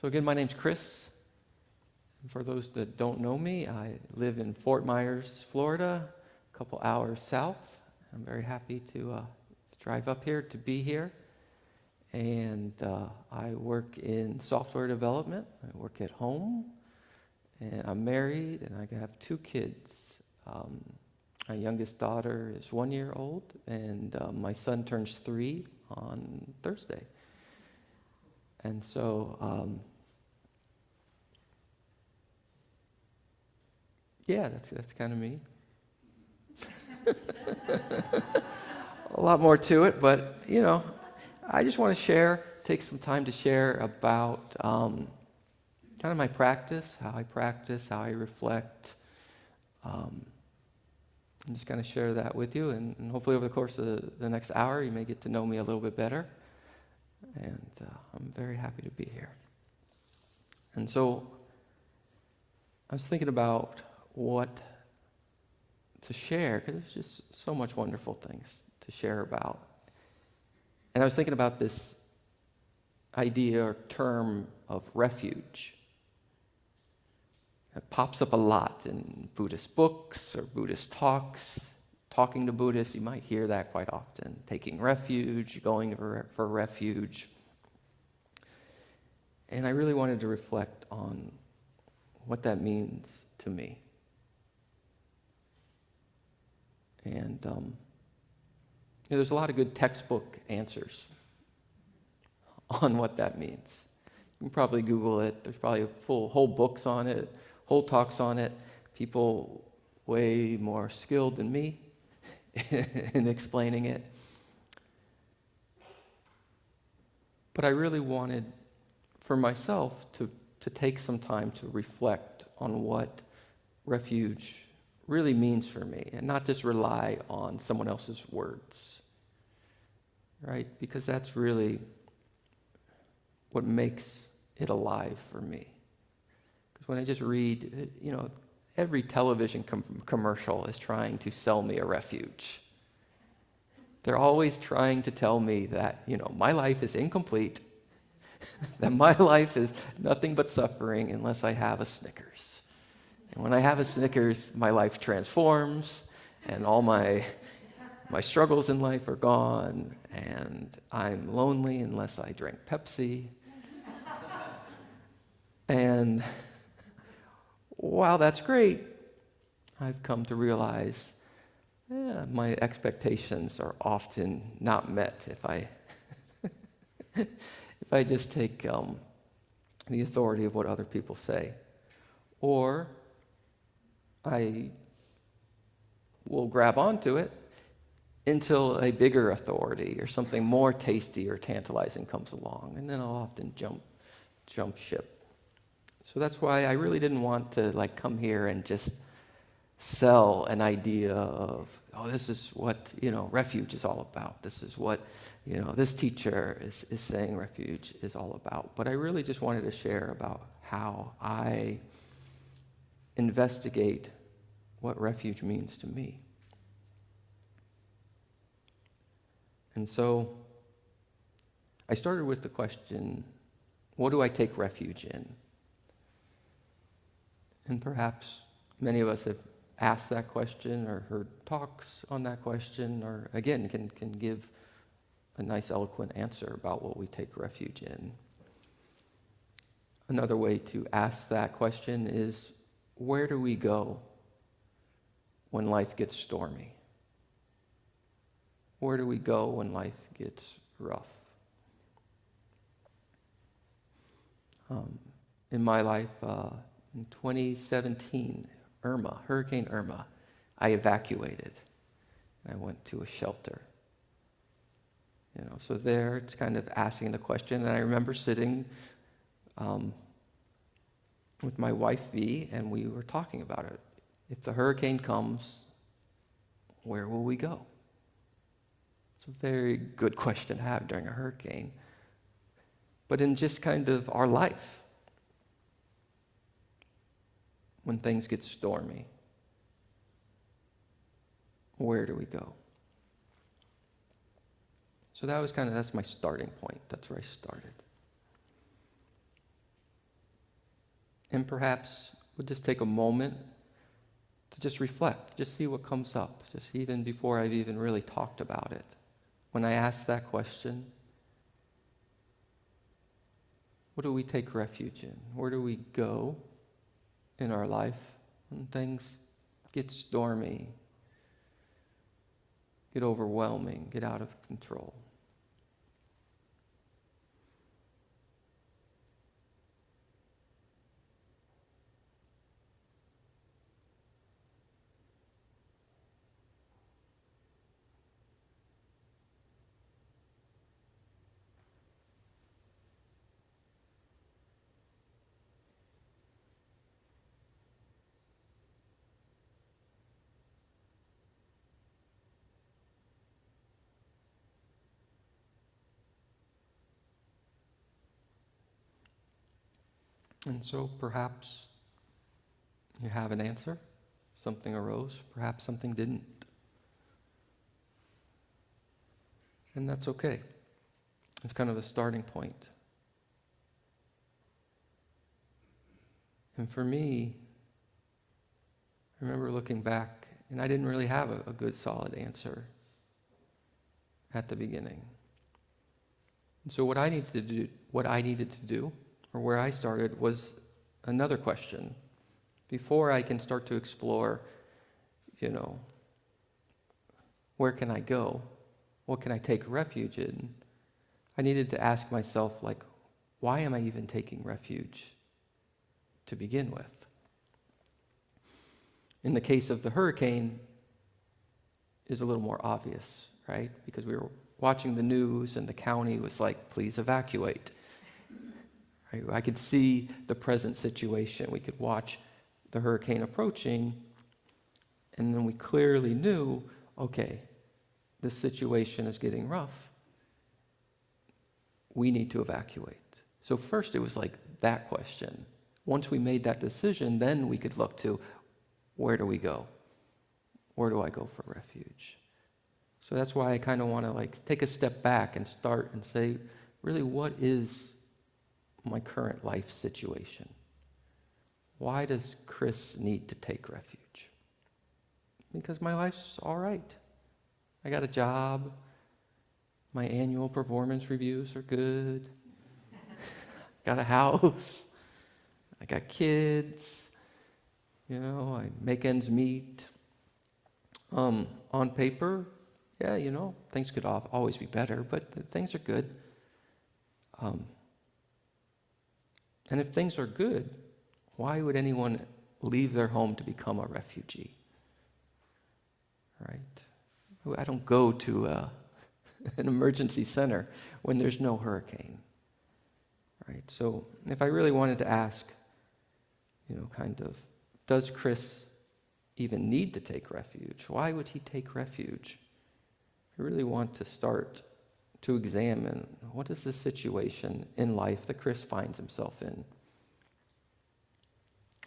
So again, my name's Chris. For those that don't know me, I live in Fort Myers, Florida, a couple hours south. I'm very happy to drive up here, to be here. And I work in software development. I work at home, and I'm married, and I have two kids. My youngest daughter is 1 year old, and my son turns 3 on Thursday. And so, yeah, that's kind of me. A lot more to it, but, I just want to take some time to share about kind of my practice, how I reflect, and just kind of share that with you. And hopefully over the course of the next hour, you may get to know me a little bit better. And I'm very happy to be here. And so I was thinking about what to share, because there's just so much wonderful things to share about. And I was thinking about this idea or term of refuge. It pops up a lot in Buddhist books or Buddhist talks. Talking to Buddhists, you might hear that quite often. Taking refuge, going for refuge. And I really wanted to reflect on what that means to me. And there's a lot of good textbook answers on what that means. You can probably Google it. There's probably whole books on it, whole talks on it. People way more skilled than me in explaining it. But I really wanted, for myself, to take some time to reflect on what refuge really means for me, and not just rely on someone else's words, right? Because that's really what makes it alive for me. Because when I just read, every television commercial is trying to sell me a refuge. They're always trying to tell me that, my life is incomplete, that my life is nothing but suffering unless I have a Snickers. And when I have a Snickers, my life transforms, and all my struggles in life are gone, and I'm lonely unless I drink Pepsi. And while that's great, I've come to realize my expectations are often not met if I just take the authority of what other people say. Or I will grab onto it until a bigger authority or something more tasty or tantalizing comes along, and then I'll often jump ship. So that's why I really didn't want to come here and just sell an idea of, this is what, refuge is all about. This is what, this teacher is saying refuge is all about. But I really just wanted to share about how I investigate what refuge means to me. And so I started with the question, what do I take refuge in? And perhaps many of us have asked that question or heard talks on that question, or again can give a nice eloquent answer about what we take refuge in. Another way to ask that question is, where do we go when life gets stormy? Where do we go when life gets rough? In my life, in 2017, Hurricane Irma, I evacuated. I went to a shelter. So there it's kind of asking the question, and I remember sitting with my wife, V, and we were talking about it. If the hurricane comes, where will we go? It's a very good question to have during a hurricane. But in just kind of our life, when things get stormy, where do we go? So that's my starting point. That's where I started. And perhaps we'll just take a moment to just reflect, just see what comes up, just even before I've even really talked about it. When I ask that question, what do we take refuge in? Where do we go in our life when things get stormy, get overwhelming, get out of control? And so perhaps you have an answer. Something arose. Perhaps something didn't. And that's okay. It's kind of a starting point. And for me, I remember looking back, and I didn't really have a good, solid answer at the beginning. And so what I needed to do, or where I started, was another question. Before I can start to explore, where can I go? What can I take refuge in? I needed to ask myself, why am I even taking refuge to begin with? In the case of the hurricane, is a little more obvious, right? Because we were watching the news and the county was like, please evacuate. Right? I could see the present situation. We could watch the hurricane approaching, and then we clearly knew, okay, this situation is getting rough. We need to evacuate. So first it was like that question. Once we made that decision, then we could look to, where do we go? Where do I go for refuge? So that's why I kind of want to take a step back and start and say, really, what is my current life situation? Why does Chris need to take refuge? Because my life's all right. I got a job. My annual performance reviews are good. Got a house. I got kids. I make ends meet. On paper, yeah, things could always be better, but things are good. And if things are good, why would anyone leave their home to become a refugee? Right? I don't go to an emergency center when there's no hurricane. Right? So if I really wanted to ask, does Chris even need to take refuge? Why would he take refuge? I really want to start to examine what is the situation in life that Chris finds himself in.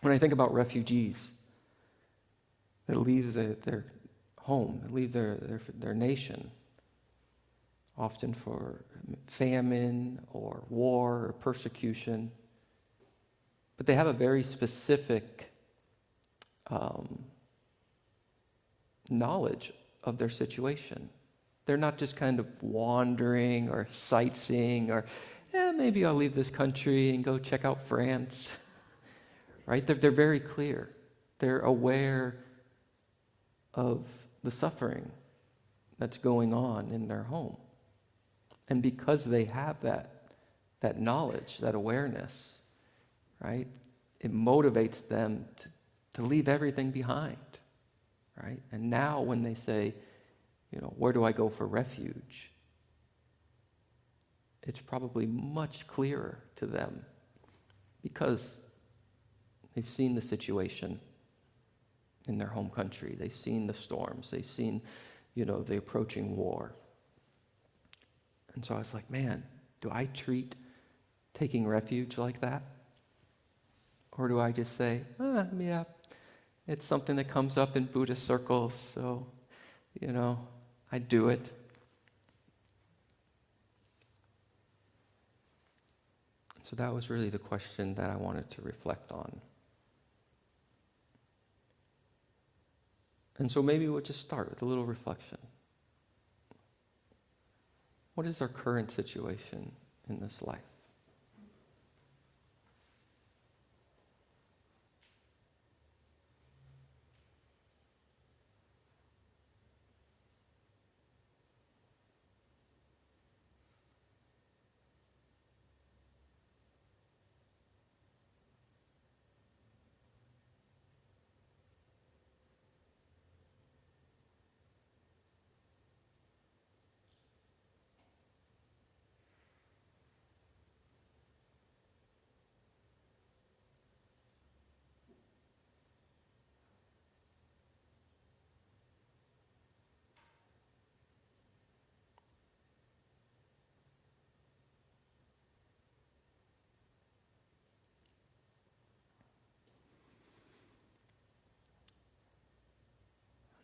When I think about refugees that leave their home, that leave their nation, often for famine or war or persecution, but they have a very specific knowledge of their situation. They're not just kind of wandering or sightseeing or, maybe I'll leave this country and go check out France. Right? They're very clear. They're aware of the suffering that's going on in their home. And because they have that knowledge, that awareness, right, it motivates them to leave everything behind, right? And now when they say, where do I go for refuge? It's probably much clearer to them because they've seen the situation in their home country. They've seen the storms. They've seen, the approaching war. And so I was like, man, do I treat taking refuge like that? Or do I just say, yeah, it's something that comes up in Buddhist circles, so, I do it. So that was really the question that I wanted to reflect on. And so maybe we'll just start with a little reflection. What is our current situation in this life?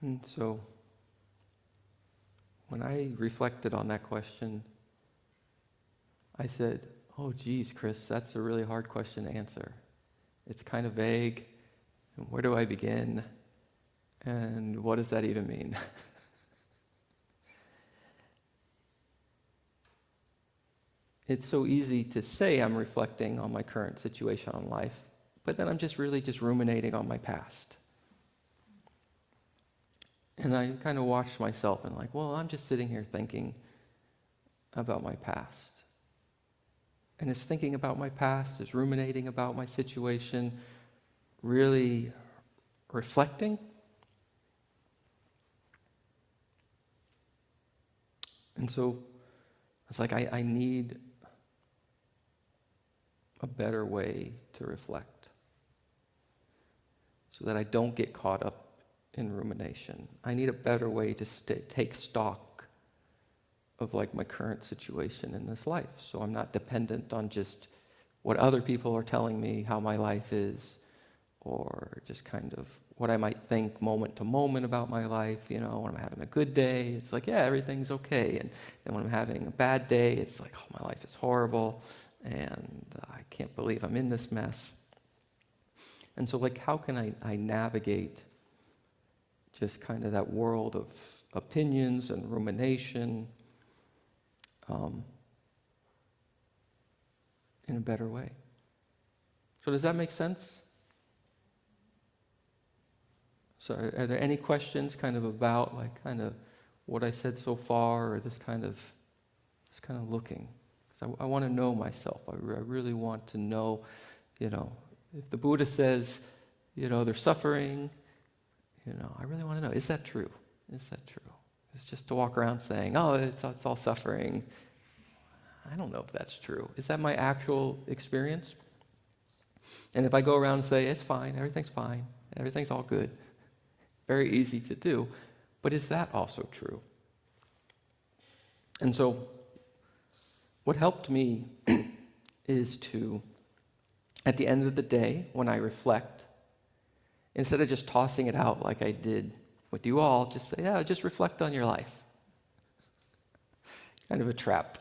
And so when I reflected on that question, I said, oh geez, Chris, that's a really hard question to answer. It's kind of vague. And where do I begin? And what does that even mean? It's so easy to say I'm reflecting on my current situation on life, but then I'm just really just ruminating on my past. And I kind of watched myself and like, well, I'm just sitting here thinking about my past. And is thinking about my past, is ruminating about my situation, really reflecting? And so it's like I need a better way to reflect so that I don't get caught up in rumination. I need a better way to take stock of like my current situation in this life, so I'm not dependent on just what other people are telling me how my life is, or just kind of what I might think moment to moment about my life. You know, when I'm having a good day, it's like, yeah, everything's okay. And then when I'm having a bad day, it's like, oh, my life is horrible, and I can't believe I'm in this mess. And so, like, how can I navigate just kind of that world of opinions and rumination in a better way? So does that make sense? So are there any questions kind of about like kind of what I said so far, or this kind of looking? Because I want to know myself. I really want to know, you know, if the Buddha says, you know, they're suffering, you know, I really want to know, is that true? Is that true? It's just to walk around saying, oh, it's all suffering. I don't know if that's true. Is that my actual experience? And if I go around and say, it's fine, everything's all good, very easy to do, but is that also true? And so what helped me is to, at the end of the day, when I reflect, instead of just tossing it out like I did with you all, just say, yeah, just reflect on your life. Kind of a trap.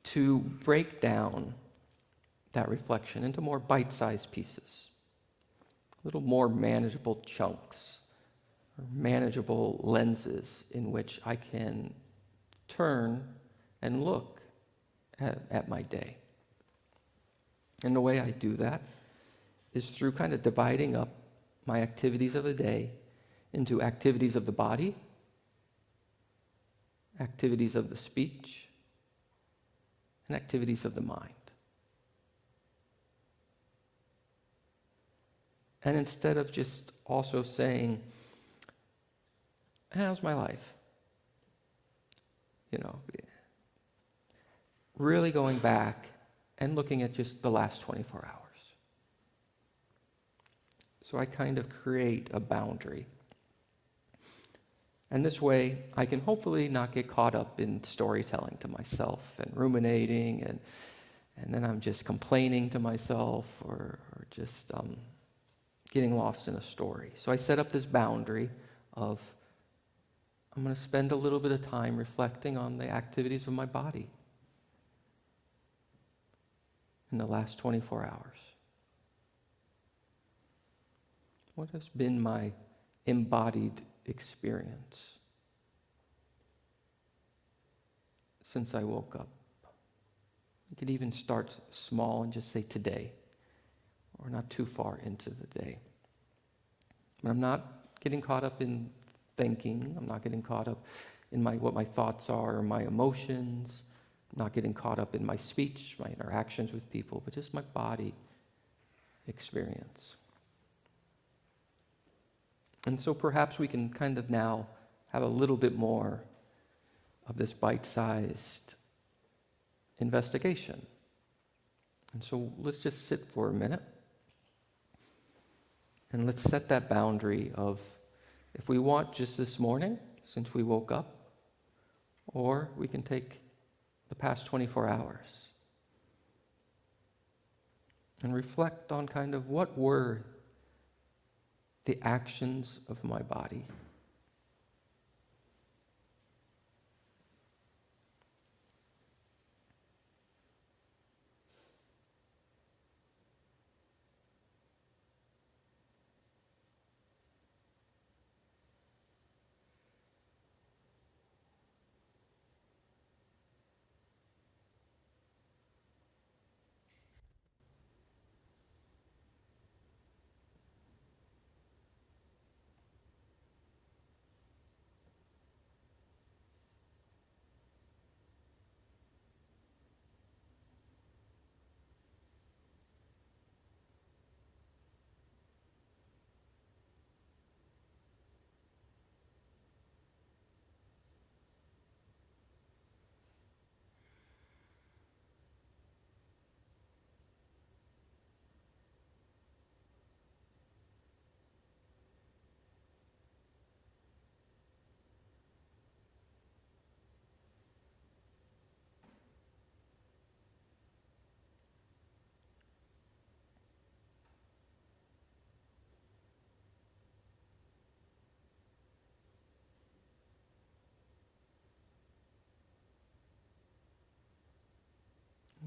To break down that reflection into more bite-sized pieces, a little more manageable chunks, or manageable lenses in which I can turn and look at my day. And the way I do that is through kind of dividing up my activities of the day into activities of the body, activities of the speech, and activities of the mind. And instead of just also saying, how's my life? You know, really going back and looking at just the last 24 hours. So I kind of create a boundary. And this way, I can hopefully not get caught up in storytelling to myself and ruminating, and then I'm just complaining to myself, or just getting lost in a story. So I set up this boundary of, I'm going to spend a little bit of time reflecting on the activities of my body. in the last 24 hours? What has been my embodied experience since I woke up? You could even start small and just say today, or not too far into the day. I'm not getting caught up in thinking. I'm not getting caught up in what my thoughts are or my emotions. I'm not getting caught up in my speech, my interactions with people, but just my body experience. And so perhaps we can kind of now have a little bit more of this bite-sized investigation. And so let's just sit for a minute and let's set that boundary of, if we want, just this morning, since we woke up, or we can take the past 24 hours and reflect on kind of what were the actions of my body.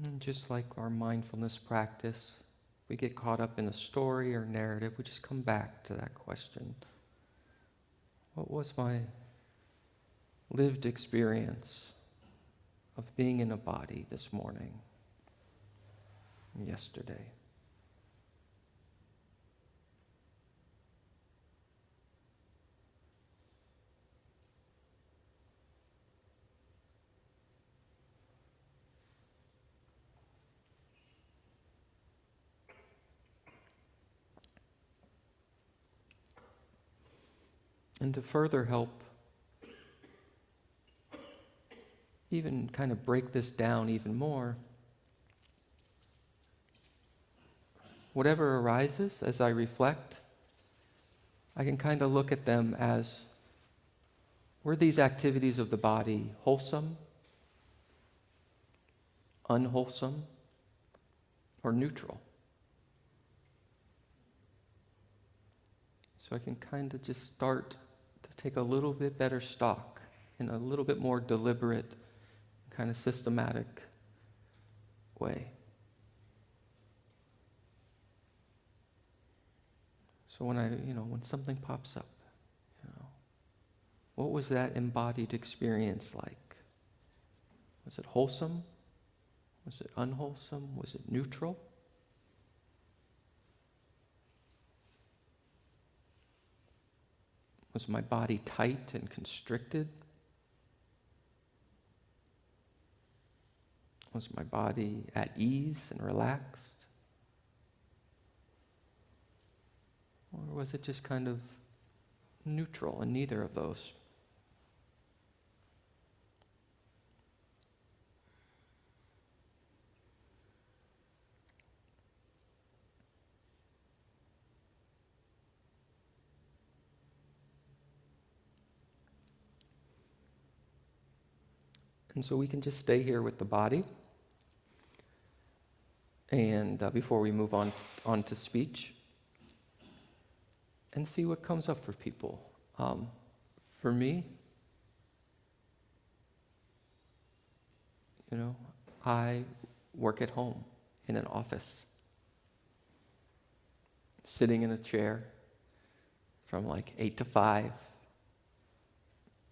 And just like our mindfulness practice, we get caught up in a story or narrative, we just come back to that question. What was my lived experience of being in a body this morning and yesterday? And to further help even kind of break this down even more, whatever arises as I reflect, I can kind of look at them as, were these activities of the body wholesome, unwholesome, or neutral? So I can kind of just start to take a little bit better stock in a little bit more deliberate, kind of systematic way. So when something pops up, what was that embodied experience like? Was it wholesome? Was it unwholesome? Was it neutral? Was my body tight and constricted? Was my body at ease and relaxed? Or was it just kind of neutral in neither of those? And so we can just stay here with the body. And before we move on to speech, and see what comes up for people. For me, I work at home, in an office, sitting in a chair from like 8 to 5.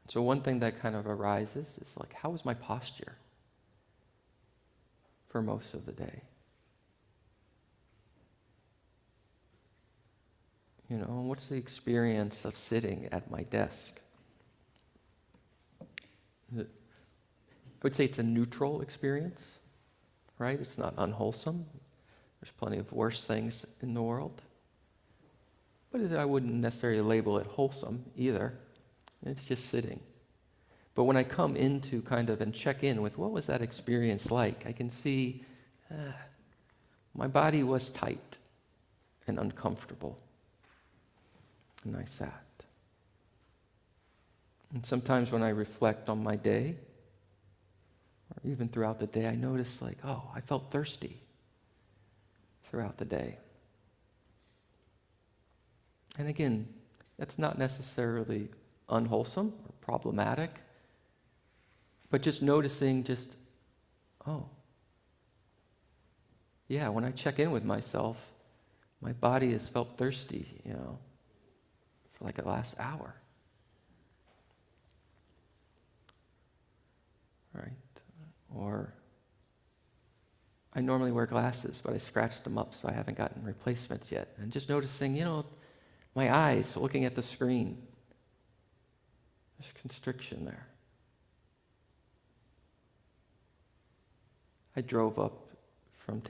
So one thing that kind of arises is like, how is my posture for most of the day? You know, what's the experience of sitting at my desk? I would say it's a neutral experience, right? It's not unwholesome. There's plenty of worse things in the world. But I wouldn't necessarily label it wholesome either. It's just sitting. But when I come into kind of and check in with what was that experience like, I can see my body was tight and uncomfortable. And I sat. And sometimes when I reflect on my day, or even throughout the day, I notice like, oh, I felt thirsty throughout the day. And again, that's not necessarily unwholesome or problematic, but just noticing oh, yeah, when I check in with myself, my body has felt thirsty, for like the last hour. Right? Or I normally wear glasses, but I scratched them up, so I haven't gotten replacements yet. And just noticing, my eyes looking at the screen. There's constriction there. I drove up from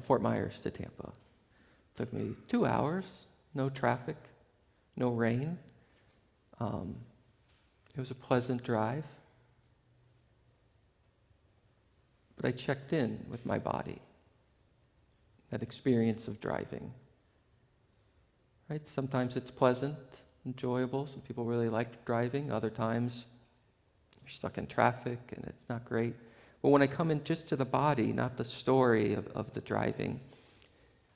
Fort Myers to Tampa. It took me 2 hours, no traffic, no rain. It was a pleasant drive. But I checked in with my body, that experience of driving. Right? Sometimes it's pleasant, enjoyable. Some people really like driving. Other times you're stuck in traffic and it's not great. But when I come in just to the body, not the story of the driving,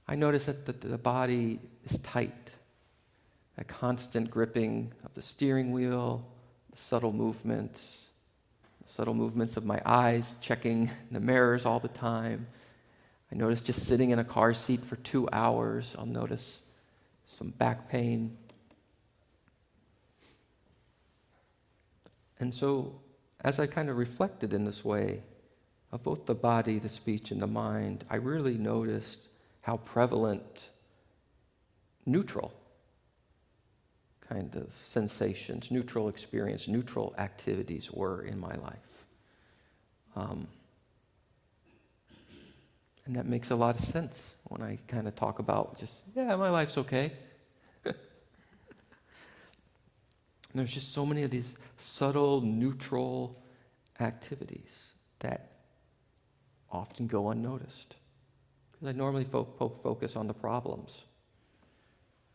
I notice that the body is tight. A constant gripping of the steering wheel, the subtle movements of my eyes, checking the mirrors all the time. I notice just sitting in a car seat for 2 hours, I'll notice some back pain. And so, as I kind of reflected in this way of both the body, the speech, and the mind, I really noticed how prevalent neutral kind of sensations, neutral experience, neutral activities were in my life. And that makes a lot of sense when I kind of talk about my life's okay. There's just so many of these subtle, neutral activities that often go unnoticed. Because I normally focus on the problems,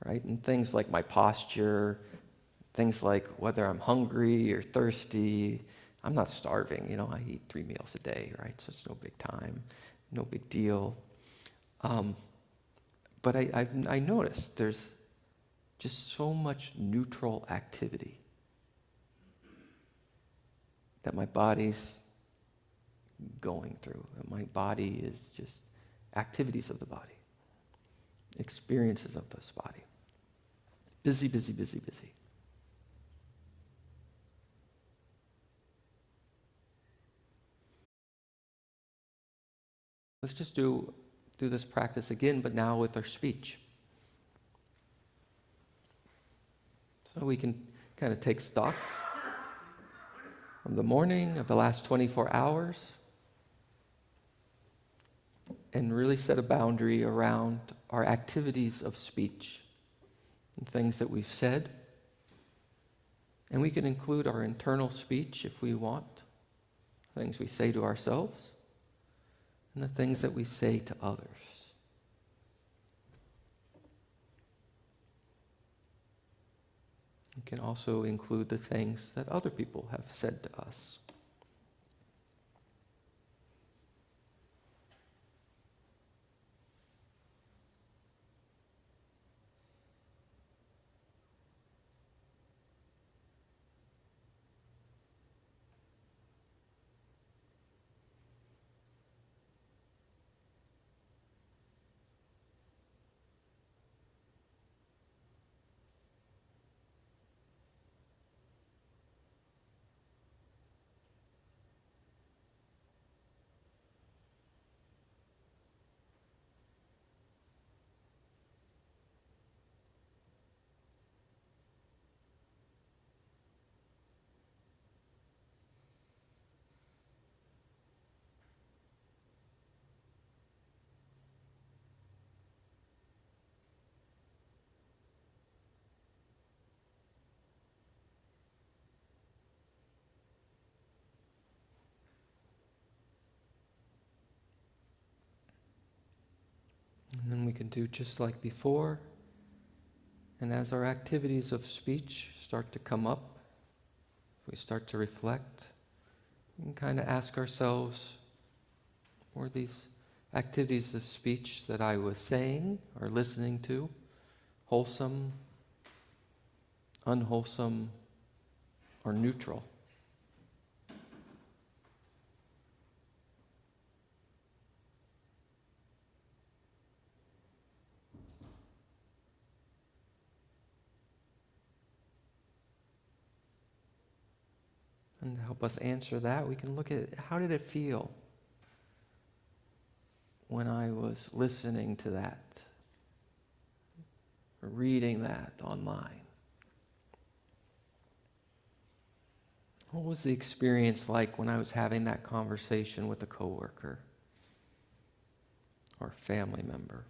right? And things like my posture, things like whether I'm hungry or thirsty. I'm not starving, I eat 3 meals a day, right? So it's no big time, no big deal. But I noticed there's just so much neutral activity that my body's going through. That my body is just activities of the body, experiences of this body. Busy, busy, busy, busy. Let's just do this practice again, but now with our speech. So we can kind of take stock of the morning, of the last 24 hours, and really set a boundary around our activities of speech and things that we've said. And we can include our internal speech if we want, things we say to ourselves, and the things that we say to others. You can also include the things that other people have said to us. we can do just like before. And as our activities of speech start to come up, we start to reflect, we can kind of ask ourselves, were these activities of speech that I was saying or listening to wholesome, unwholesome, or neutral? And to help us answer that, we can look at how did it feel when I was listening to that, or reading that online? What was the experience like when I was having that conversation with a coworker or family member?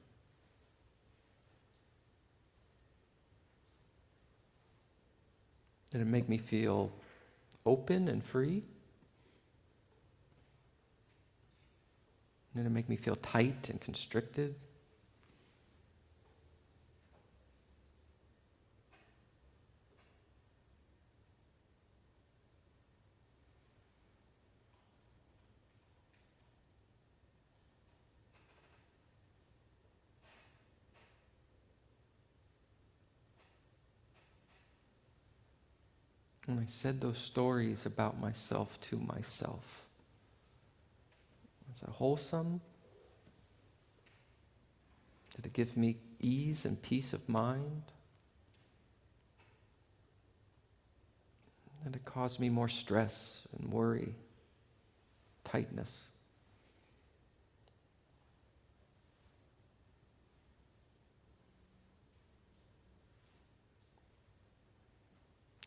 Did it make me feel open and free? Did it make me feel tight and constricted? And I said those stories about myself to myself. Was it wholesome? Did it give me ease and peace of mind? Did it cause me more stress and worry, tightness?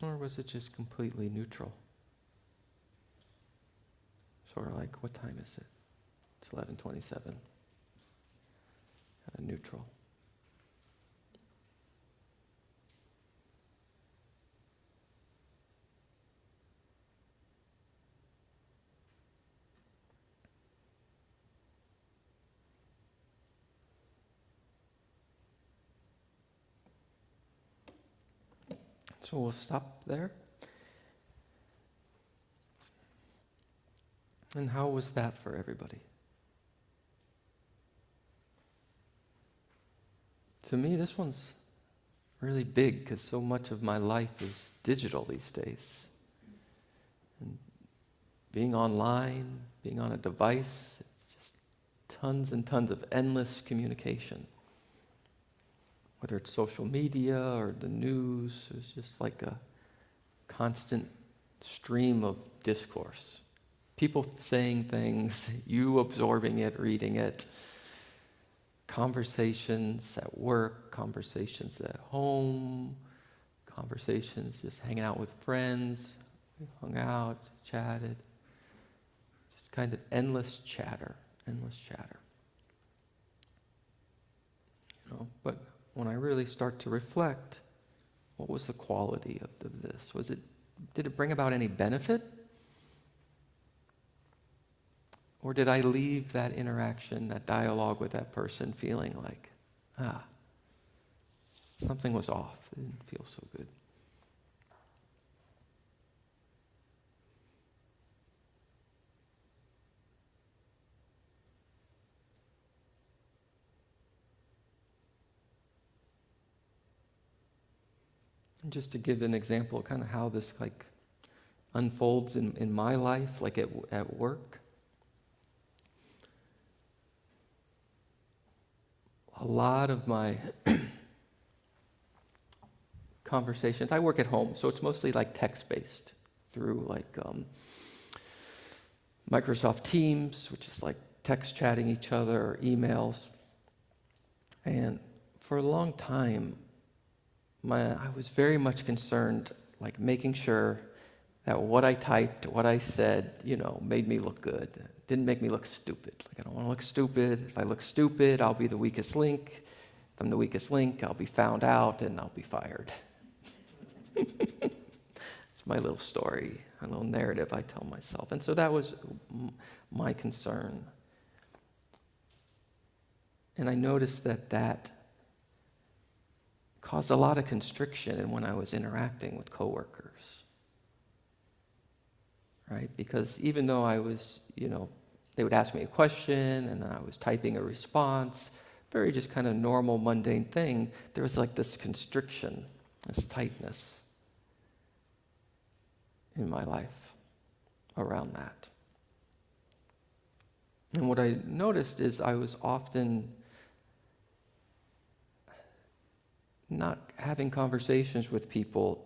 Or was it just completely neutral? Sort of like, what time is it? It's 11:27. Neutral. So we'll stop there. And how was that for everybody? To me, this one's really big because so much of my life is digital these days. And being online, being on a device, it's just tons and tons of endless communication. Whether it's social media or the news, it's just like a constant stream of discourse. People saying things, you absorbing it, reading it. Conversations at work, conversations at home, conversations just hanging out with friends. We hung out, chatted. Just kind of endless chatter. But when I really start to reflect, what was the quality of this? Did it bring about any benefit? Or did I leave that interaction, that dialogue with that person feeling like, something was off. It didn't feel so good. And just to give an example of kind of how this unfolds in my life, like at work. A lot of my conversations, I work at home, so it's mostly like text-based through Microsoft Teams, which is like text chatting each other, or emails. And for a long time, I was very much concerned, making sure that what I typed, what I said, made me look good. Didn't make me look stupid. I don't want to look stupid. If I look stupid, I'll be the weakest link. If I'm the weakest link, I'll be found out and I'll be fired. It's my little story, my little narrative I tell myself. And so that was my concern. And I noticed that caused a lot of constriction in when I was interacting with coworkers, right? Because even though I was, they would ask me a question and then I was typing a response, very just kind of normal, mundane thing, there was like this constriction, this tightness in my life around that. And what I noticed is I was often not having conversations with people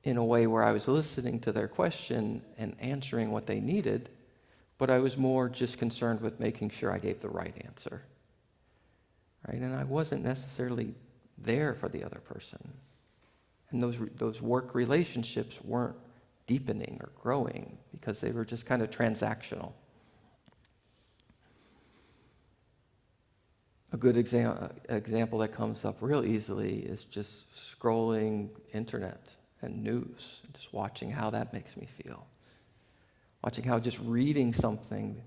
in a way where I was listening to their question and answering what they needed, but I was more just concerned with making sure I gave the right answer. Right? And I wasn't necessarily there for the other person. And those work relationships weren't deepening or growing because they were just kind of transactional. A good example that comes up real easily is just scrolling internet and news, just watching how that makes me feel. Watching how just reading something,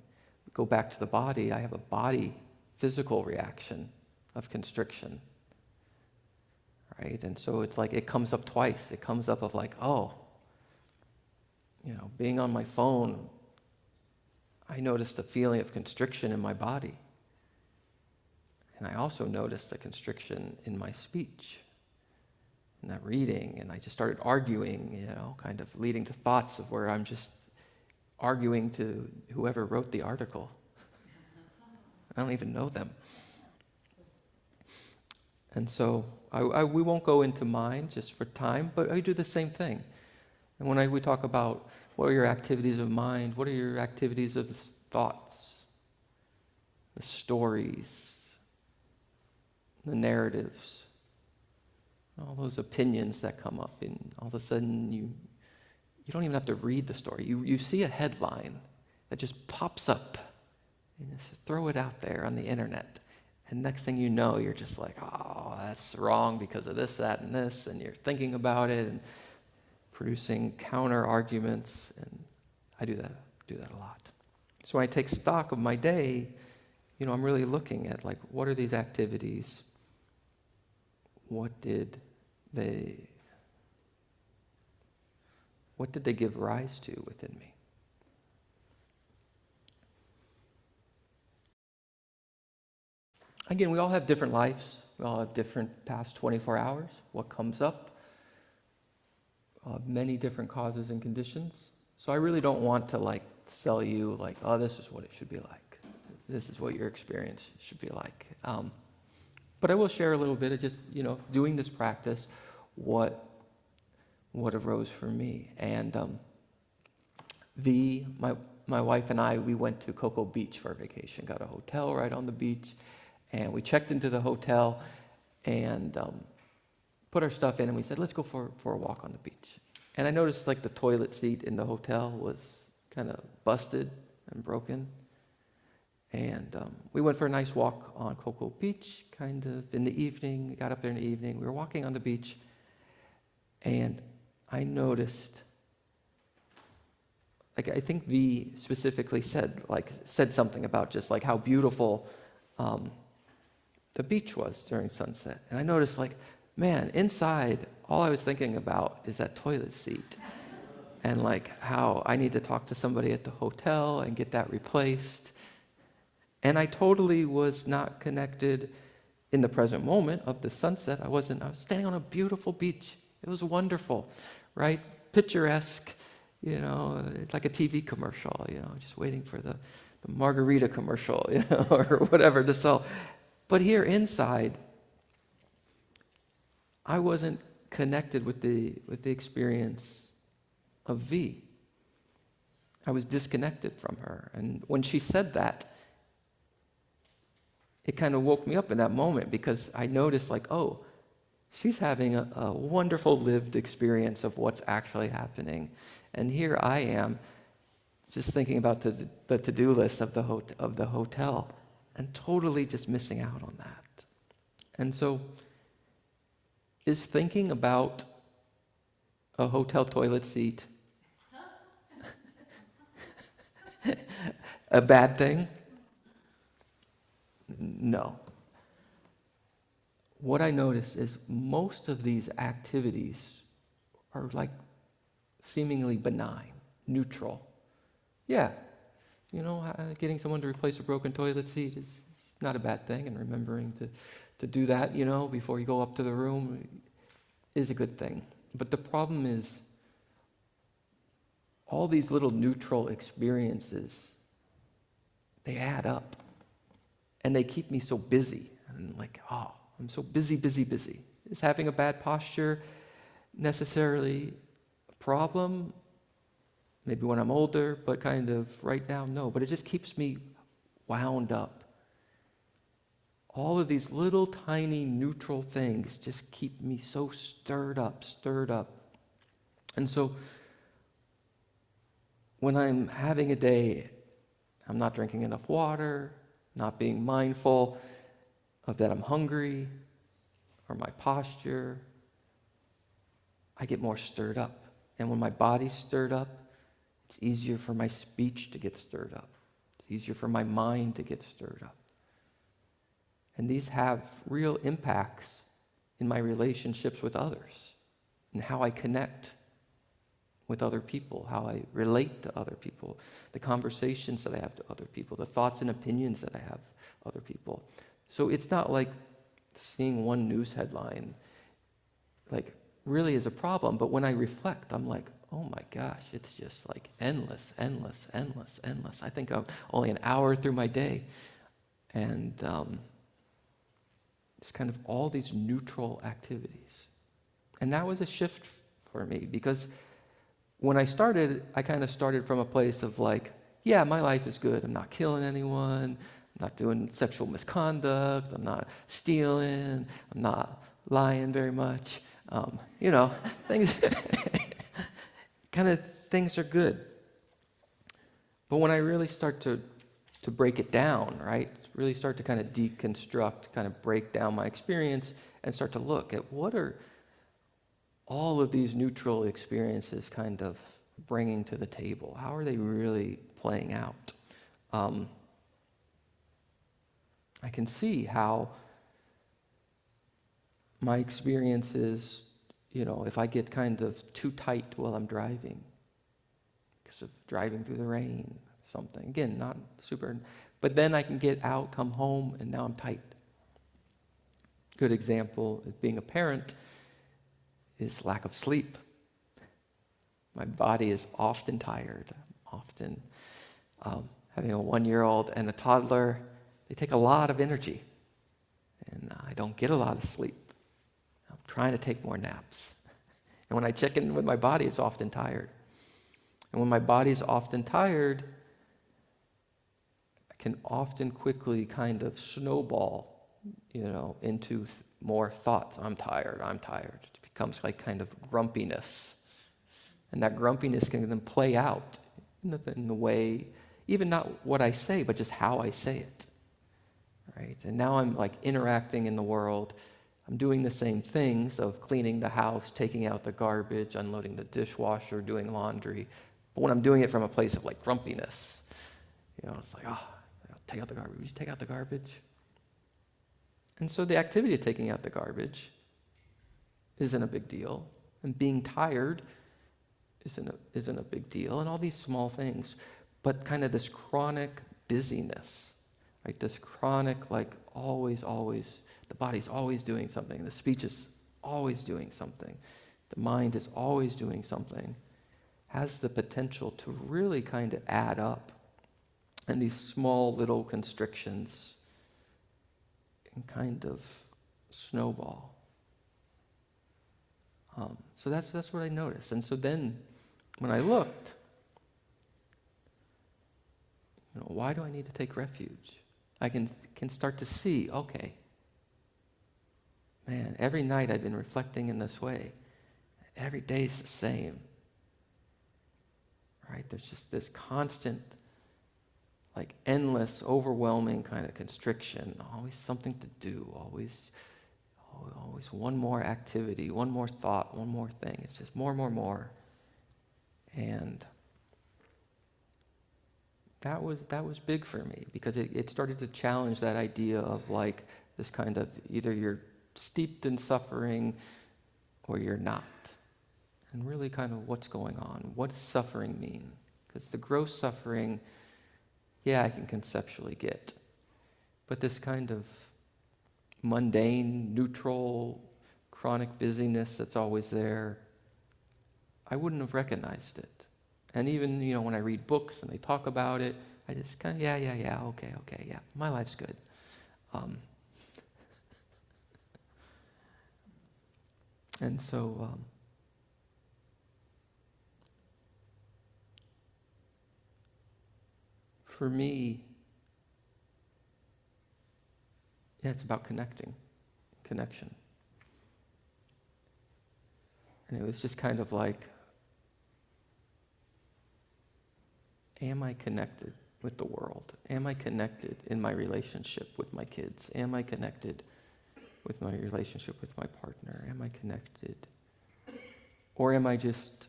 go back to the body, I have a body physical reaction of constriction, right? And so it's like it comes up twice. It comes up of like, being on my phone, I noticed a feeling of constriction in my body. And I also noticed a constriction in my speech, in that reading, and I just started arguing, kind of leading to thoughts of where I'm just arguing to whoever wrote the article. I don't even know them. And so we won't go into mine just for time, but I do the same thing. And when we talk about what are your activities of mind, what are your activities of the thoughts, the stories, the narratives, all those opinions that come up, and all of a sudden you don't even have to read the story. You see a headline that just pops up, and you just throw it out there on the internet, and next thing you know, you're just like, oh, that's wrong because of this, that, and this, and you're thinking about it and producing counter arguments, and I do that a lot. So when I take stock of my day, I'm really looking at like, what are these activities? What did they give rise to within me? Again, we all have different lives. We all have different past 24 hours. What comes up? Many different causes and conditions. So I really don't want to sell you this is what it should be like. This is what your experience should be like. But I will share a little bit of just, doing this practice, what arose for me. And my wife and I, we went to Cocoa Beach for a vacation, got a hotel right on the beach, and we checked into the hotel and put our stuff in, and we said, let's go for a walk on the beach. And I noticed the toilet seat in the hotel was kind of busted and broken. And we went for a nice walk on Cocoa Beach, kind of in the evening. We got up there in the evening. We were walking on the beach, and I noticed, I think V specifically said something about just how beautiful the beach was during sunset. And I noticed, man, inside, all I was thinking about is that toilet seat, and how I need to talk to somebody at the hotel and get that replaced. And I totally was not connected in the present moment of the sunset. I was staying on a beautiful beach. It was wonderful, right? Picturesque, it's like a TV commercial, just waiting for the margarita commercial, or whatever to sell. But here inside, I wasn't connected with the experience of V. I was disconnected from her. And when she said that, it kind of woke me up in that moment, because I noticed she's having a wonderful lived experience of what's actually happening. And here I am just thinking about the to-do list of the hotel and totally just missing out on that. And so is thinking about a hotel toilet seat a bad thing? No. what I notice is most of these activities are like seemingly benign, neutral. Yeah, getting someone to replace a broken toilet seat is not a bad thing, and remembering to do that, before you go up to the room is a good thing. But the problem is all these little neutral experiences, they add up, and they keep me so busy. And like, I'm so busy, busy, busy. Is having a bad posture necessarily a problem? Maybe when I'm older, but kind of right now, no. But it just keeps me wound up. All of these little tiny neutral things just keep me so stirred up. And so when I'm having a day, I'm not drinking enough water, not being mindful of that I'm hungry, or my posture, I get more stirred up. And when my body's stirred up, it's easier for my speech to get stirred up. It's easier for my mind to get stirred up. And these have real impacts in my relationships with others, and how I connect with other people, how I relate to other people, the conversations that I have to other people, the thoughts and opinions that I have other people. So it's not like seeing one news headline like really is a problem, but when I reflect, I'm like, oh my gosh, it's just like endless. I think I'm only an hour through my day. And it's kind of all these neutral activities. And that was a shift for me, because when I started, I kind of started from a place of like, yeah, my life is good. I'm not killing anyone. I'm not doing sexual misconduct. I'm not stealing. I'm not lying very much. Things, kind of things are good. But when I really start to break it down, right, really start to kind of deconstruct, kind of break down my experience and start to look at what are all of these neutral experiences kind of bringing to the table? How are they really playing out? I can see how my experiences, if I get kind of too tight while I'm driving, because of driving through the rain, something. Again, not super, but then I can get out, come home, and now I'm tight. Good example of being a parent is lack of sleep. My body is often tired, often having a 1-year-old and a toddler, they take a lot of energy, and I don't get a lot of sleep. I'm trying to take more naps. And when I check in with my body, it's often tired. And when my body's often tired, I can often quickly kind of snowball, into more thoughts. I'm tired. It becomes like kind of grumpiness. And that grumpiness can then play out in the way, even not what I say, but just how I say it. Right? And now I'm like interacting in the world. I'm doing the same things of cleaning the house, taking out the garbage, unloading the dishwasher, doing laundry. But when I'm doing it from a place of like grumpiness, it's like, take out the garbage. Would you take out the garbage? And so the activity of taking out the garbage isn't a big deal. And being tired isn't a big deal. And all these small things. But kind of this chronic busyness, right? This chronic, like always, the body's always doing something. The speech is always doing something. The mind is always doing something. Has the potential to really kind of add up. And these small little constrictions can kind of snowball. So that's what I noticed. And so then when I looked, why do I need to take refuge? I can start to see, okay, man, every night I've been reflecting in this way. Every day's the same. Right? There's just this constant, like endless, overwhelming kind of constriction. Always something to do. Always one more activity, one more thought, one more thing. It's just more. And that was big for me, because it started to challenge that idea of like this kind of either you're steeped in suffering or you're not. And really kind of what's going on. What does suffering mean? Because the gross suffering, yeah, I can conceptually get. But this kind of mundane, neutral, chronic busyness that's always there, I wouldn't have recognized it. And even, when I read books and they talk about it, I just kind of, okay, yeah, my life's good. And so, for me, yeah, it's about connection. And it was just kind of like, am I connected with the world? Am I connected in my relationship with my kids? Am I connected with my relationship with my partner? Am I connected? Or am I just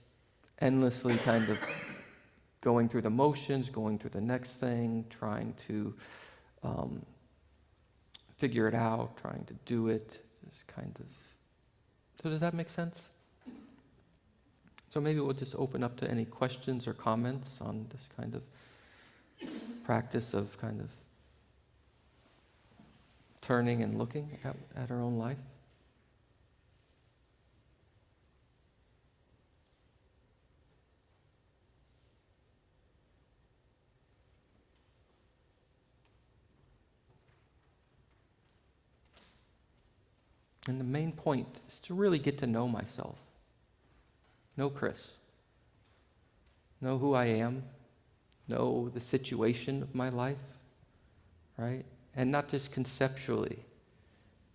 endlessly kind of going through the motions, going through the next thing, trying to figure it out, trying to do it, just kind of. So does that make sense? So maybe we'll just open up to any questions or comments on this kind of practice of kind of turning and looking at our own life. And the main point is to really get to know myself. Know Chris. Know who I am. Know the situation of my life, right? And not just conceptually.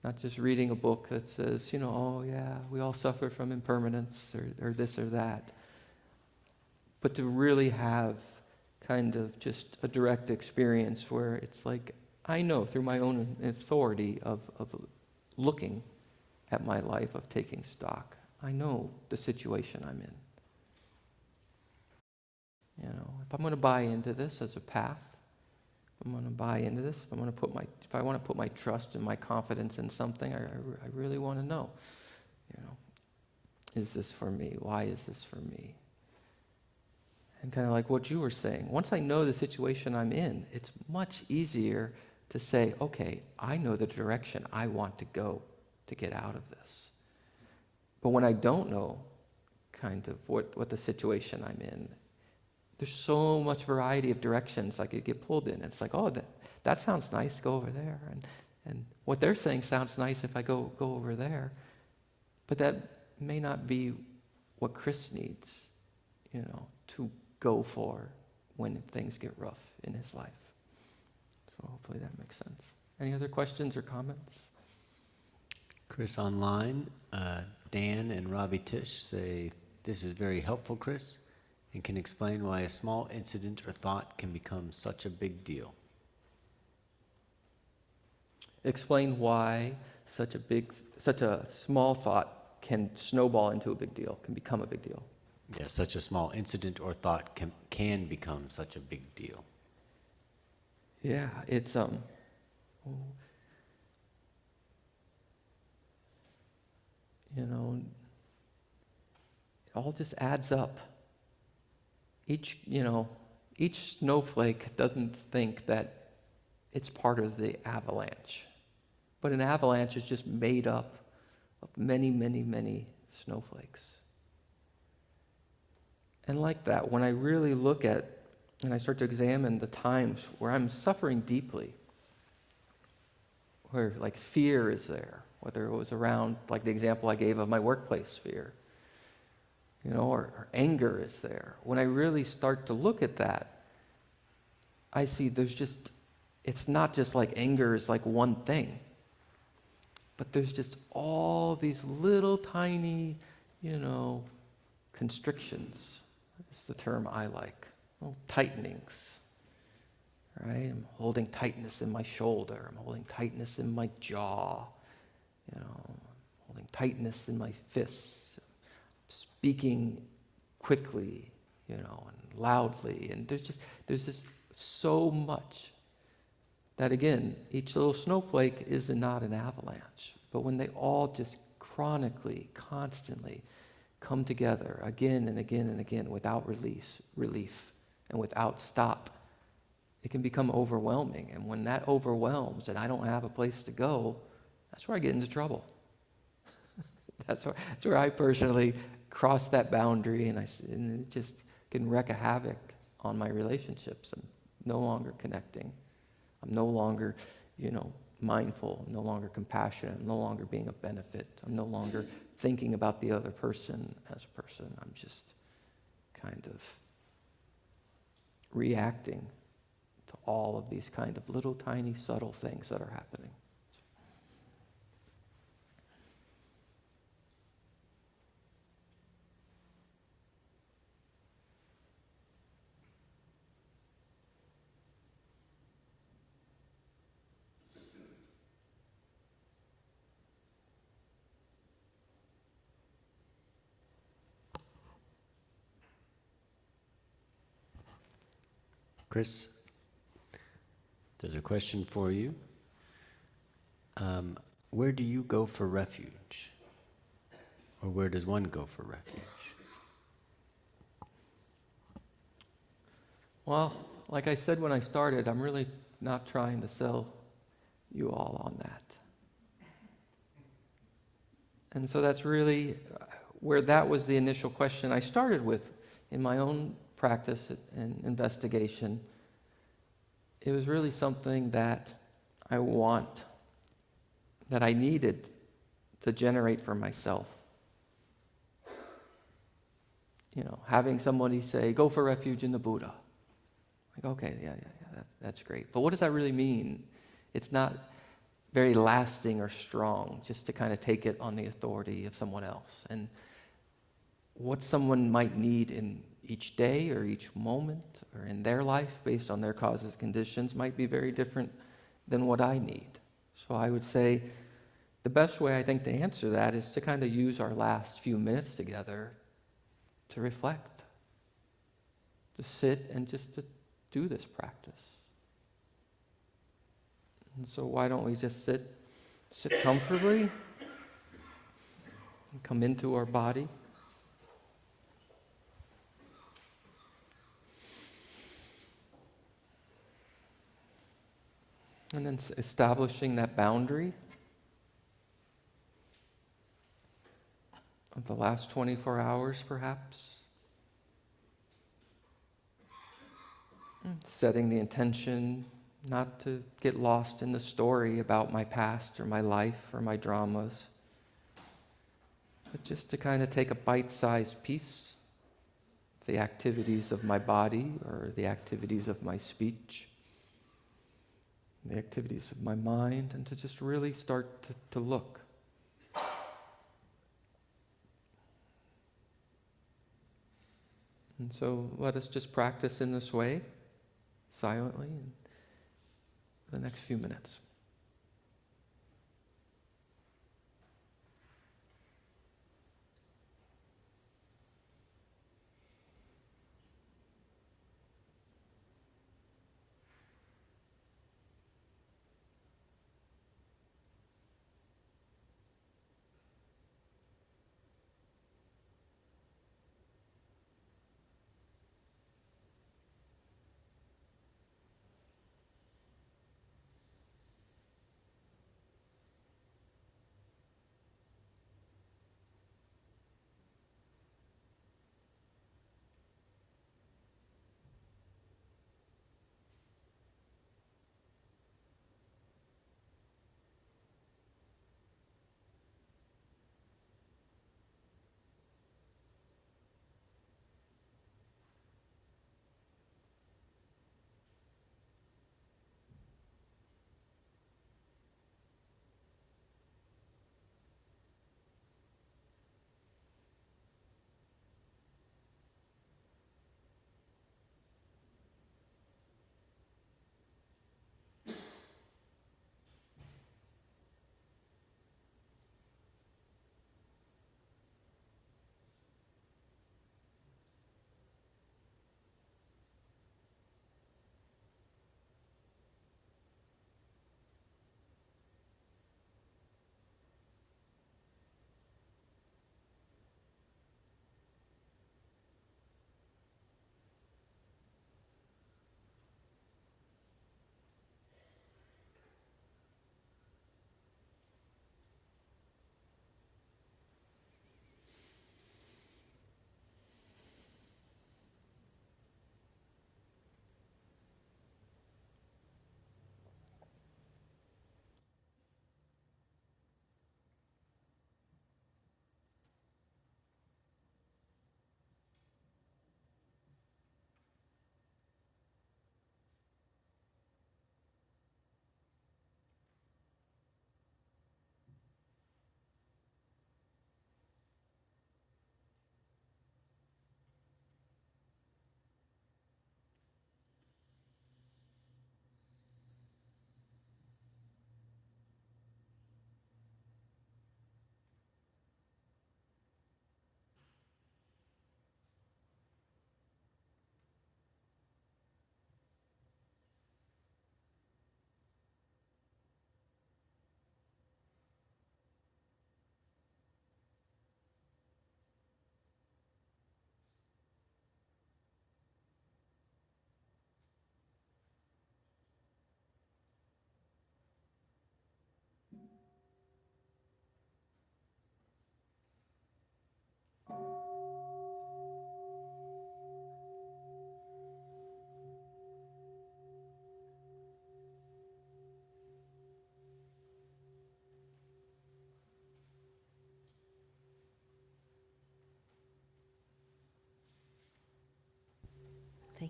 Not just reading a book that says, oh yeah, we all suffer from impermanence or this or that. But to really have kind of just a direct experience where it's like, I know through my own authority of looking at my life, of taking stock, I know the situation I'm in. If I'm going to buy into this as a path, if I'm going to buy into this, if I want to put my trust and my confidence in something, I really want to know, is this for me? Why is this for me? And kind of like what you were saying, once I know the situation I'm in, it's much easier to say, okay, I know the direction I want to go to get out of this. But when I don't know kind of what the situation I'm in, there's so much variety of directions I could get pulled in. It's like, oh, that sounds nice, go over there. And what they're saying sounds nice if I go over there. But that may not be what Chris needs, to go for when things get rough in his life. So hopefully that makes sense. Any other questions or comments? Chris online, Dan and Robbie Tish say, this is very helpful, Chris, and can explain why a small incident or thought can become such a big deal. Explain why such a small thought can snowball into a big deal, can become a big deal. Yeah, such a small incident or thought can become such a big deal. Yeah, it's it all just adds up. Each snowflake doesn't think that it's part of the avalanche. But an avalanche is just made up of many, many, many snowflakes. And like that, when I really look at and I start to examine the times where I'm suffering deeply, where like fear is there, whether it was around like the example I gave of my workplace fear, or anger is there. When I really start to look at that, I see it's not just like anger is like one thing, but there's just all these little tiny, constrictions. That's the term I like. Little tightenings, right? I'm holding tightness in my shoulder. I'm holding tightness in my jaw. Holding tightness in my fists. Speaking quickly, and loudly. And there's just so much that, again, each little snowflake is not an avalanche, But when they all just chronically, constantly come together again and again and again without relief, and without stop, it can become overwhelming. And when that overwhelms and I don't have a place to go, that's where I get into trouble. That's where I personally cross that boundary, and it just can wreak a havoc on my relationships. I'm no longer connecting. I'm no longer, mindful. I'm no longer compassionate. I'm no longer being a benefit. I'm no longer thinking about the other person as a person. I'm just kind of reacting to all of these kind of little tiny subtle things that are happening. Chris, there's a question for you. Where do you go for refuge? Or where does one go for refuge? Well, like I said when I started, I'm really not trying to sell you all on that. And so that's really where that was the initial question I started with in my own practice and investigation. It was really something that I needed to generate for myself. Having somebody say, go for refuge in the Buddha. Like, okay, yeah, that's great. But what does that really mean? It's not very lasting or strong just to kind of take it on the authority of someone else. And what someone might need in each day or each moment or in their life based on their causes and conditions might be very different than what I need. So I would say the best way I think to answer that is to kind of use our last few minutes together to reflect, to sit and just to do this practice. And so why don't we just sit comfortably and come into our body. And then establishing that boundary of the last 24 hours, perhaps. Setting the intention not to get lost in the story about my past or my life or my dramas, but just to kind of take a bite-sized piece of the activities of my body or the activities of my speech, the activities of my mind, and to just really start to look. And so let us just practice in this way, silently, for the next few minutes.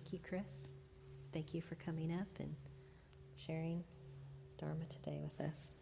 Thank you, Chris. Thank you for coming up and sharing Dharma today with us.